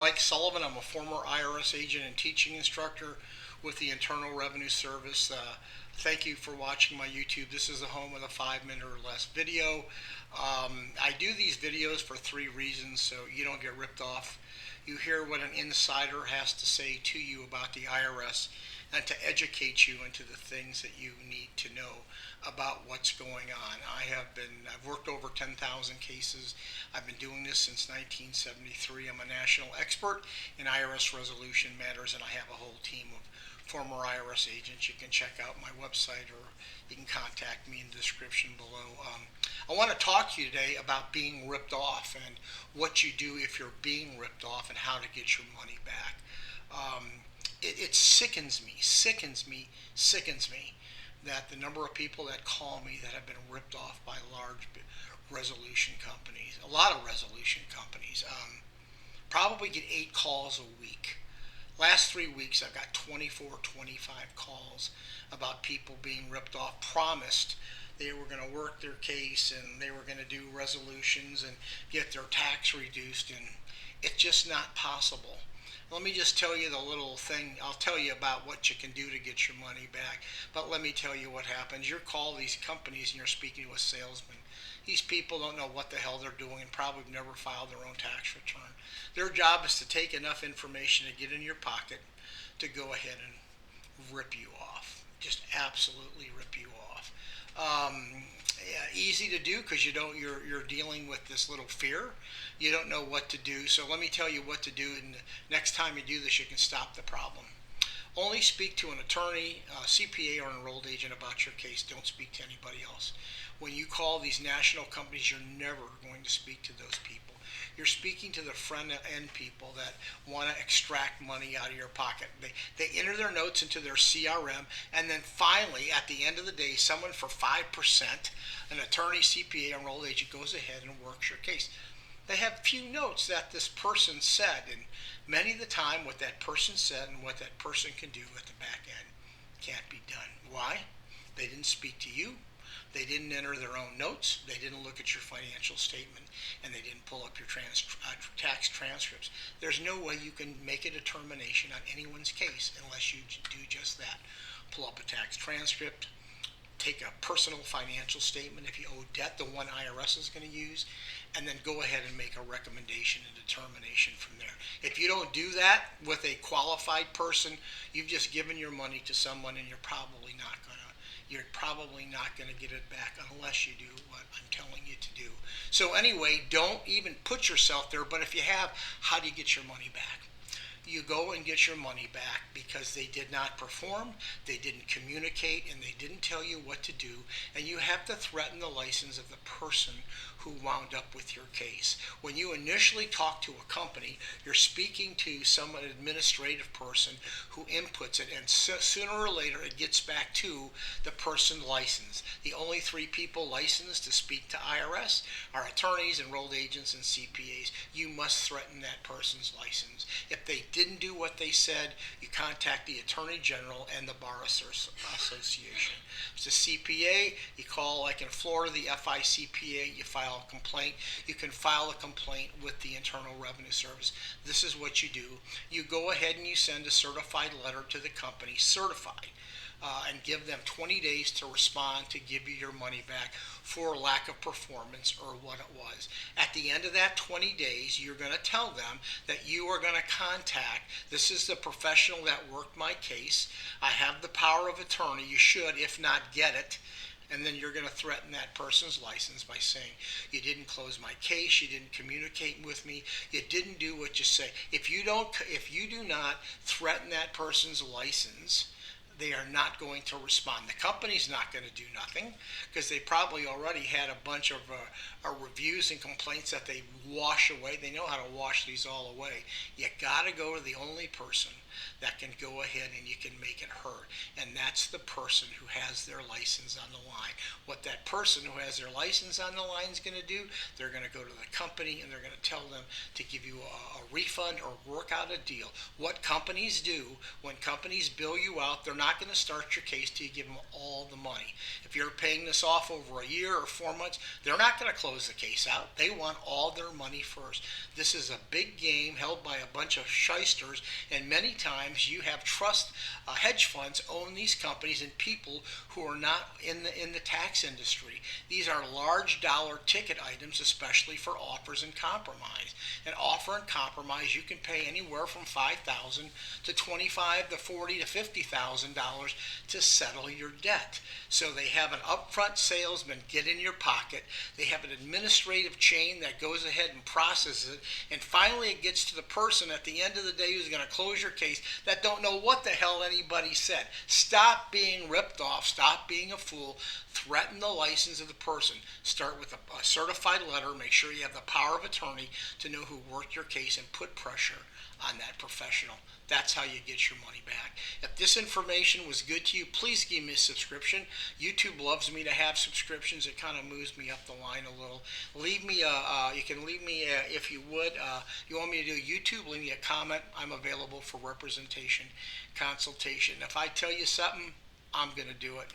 Mike Sullivan. I'm a former IRS agent and teaching instructor with the Internal Revenue Service. Thank you for watching my YouTube. This is the home of the 5 minute or less video. I do these videos for three reasons so you don't get ripped off. You hear what an insider has to say to you about the IRS and to educate you into the things that you need to know about what's going on. I've worked over 10,000 cases. I've been doing this since 1973. I'm a national expert in IRS resolution matters, and I have a whole team of former IRS agents. You can check out my website, or you can contact me in the description below. I want to talk to you today about being ripped off and what you do if you're being ripped off and how to get your money back. It sickens me that the number of people that call me that have been ripped off by large resolution companies, a lot of resolution companies, probably get 8 calls a week. Last 3 weeks, I've got 24, 25 calls about people being ripped off, promised they were going to work their case and they were going to do resolutions and get their tax reduced, and it's just not possible. Let me just tell you the little thing. I'll tell you about what you can do to get your money back, but let me tell you what happens. You call these companies and you're speaking to a salesman. These people don't know what the hell they're doing and probably never filed their own tax return. Their job is to take enough information to get in your pocket to go ahead and rip you off. Just absolutely rip you off. Yeah, easy to do because you're dealing with this little fear. You don't know what to do. So let me tell you what to do, and next time you do this, you can stop the problem. Only speak to an attorney, CPA, or an enrolled agent about your case. Don't speak to anybody else. When you call these national companies, you're never going to speak to those people. You're speaking to the front end people that want to extract money out of your pocket. They enter their notes into their CRM, and then finally, at the end of the day, someone for 5%, an attorney, CPA, or enrolled agent, goes ahead and works your case. They have few notes that this person said, and many of the time what that person said and what that person can do at the back end can't be done. Why? They didn't speak to you. They didn't enter their own notes. They didn't look at your financial statement, and they didn't pull up your tax transcripts. There's no way you can make a determination on anyone's case unless you do just that. Pull up a tax transcript, take a personal financial statement if you owe debt, the one IRS is going to use, and then go ahead and make a recommendation and determination from there. If you don't do that with a qualified person, you've just given your money to someone, and you're probably not going to get it back unless you do what I'm telling you to do. So anyway, don't even put yourself there, but if you have, how do you get your money back? You go and get your money back because they did not perform, they didn't communicate, and they didn't tell you what to do, and you have to threaten the license of the person who wound up with your case. When you initially talk to a company, you're speaking to some administrative person who inputs it, and sooner or later it gets back to the person licensed. The only 3 people licensed to speak to IRS are attorneys, enrolled agents, and CPAs. You must threaten that person's license. If they didn't do what they said, you contact the Attorney General and the Bar Association. If it's a CPA, you call, like in Florida, the FICPA, you file a complaint. You can file a complaint with the Internal Revenue Service. This is what you do. You go ahead and you send a certified letter to the company, certified, and give them 20 days to respond to give you your money back for lack of performance or what it was. At the end of that 20 days, you're going to tell them that you are going to contact, this is the professional that worked my case. I have the power of attorney. You should, if not, get it. And then you're going to threaten that person's license by saying, you didn't close my case, you didn't communicate with me, you didn't do what you say. If you do not threaten that person's license, they are not going to respond. The company's not going to do nothing because they probably already had a bunch of reviews and complaints that they wash away. They know how to wash these all away. You got to go to the only person that can go ahead and you can make it hurt, and that's the person who has their license on the line. What that person who has their license on the line is going to do, they're going to go to the company and they're going to tell them to give you a refund or work out a deal. What companies do, when companies bill you out, they're not not going to start your case till you give them all the money. If you're paying this off over a year or 4 months, they're not going to close the case out. They want all their money first. This is a big game held by a bunch of shysters, and many times you have trust hedge funds own these companies and people who are not in the tax industry. These are large dollar ticket items, especially for offers and compromise. An offer and compromise, you can pay anywhere from $5,000 to $25,000 to $40,000 to $50,000 to settle your debt. So they have an upfront salesman get in your pocket. They have an administrative chain that goes ahead and processes it, and finally it gets to the person at the end of the day who's going to close your case that don't know what the hell anybody said. Stop being ripped off. Stop being a fool. Threaten the license of the person. Start with a certified letter. Make sure you have the power of attorney to know who worked your case and put pressure on that professional. That's how you get your money back. If this information was good to you, please give me a subscription. YouTube loves me to have subscriptions. It kind of moves me up the line a little. Leave me you can leave me if you would. You want me to do YouTube? Leave me a comment. I'm available for representation, consultation. If I tell you something, I'm going to do it.